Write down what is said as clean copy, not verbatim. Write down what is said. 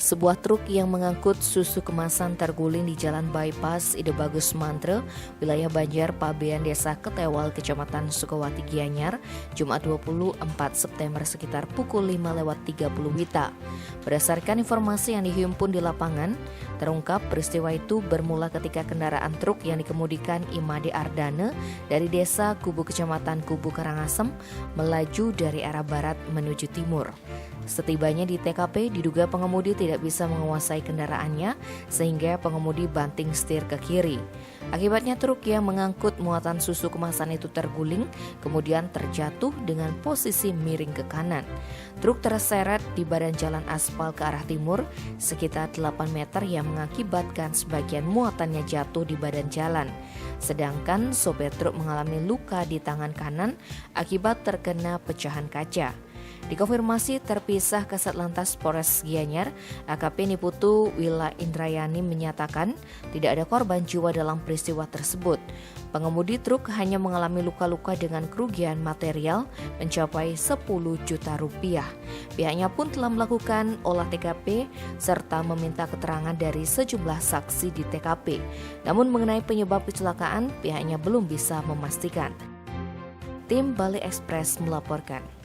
Sebuah truk yang mengangkut susu kemasan terguling di Jalan Bypass Ide Bagus Mantre, wilayah Banjar, Pabean, Desa Ketewal, Kecamatan Sukawati, Gianyar, Jumat 24 September sekitar pukul 5:30 WITA. Berdasarkan informasi yang dihimpun di lapangan, terungkap peristiwa itu bermula ketika kendaraan truk yang dikemudikan Imade Ardane dari Desa Kubu, Kecamatan Kubu Karangasem, melaju dari arah barat menuju timur. Setibanya di TKP, diduga pengemudi tidak bisa menguasai kendaraannya sehingga pengemudi banting setir ke kiri. Akibatnya truk yang mengangkut muatan susu kemasan itu terguling, kemudian terjatuh dengan posisi miring ke kanan. Truk terseret di badan jalan aspal ke arah timur sekitar 8 meter yang mengakibatkan sebagian muatannya jatuh di badan jalan. Sedangkan sopir truk mengalami luka di tangan kanan akibat terkena pecahan kaca. Dikonfirmasi terpisah Kasat Lantas Polres Gianyar, AKP Niputu Wila Indrayani menyatakan tidak ada korban jiwa dalam peristiwa tersebut. Pengemudi truk hanya mengalami luka-luka dengan kerugian material mencapai 10 juta rupiah. Pihaknya pun telah melakukan olah TKP serta meminta keterangan dari sejumlah saksi di TKP. Namun mengenai penyebab kecelakaan, pihaknya belum bisa memastikan. Tim Bali Express melaporkan.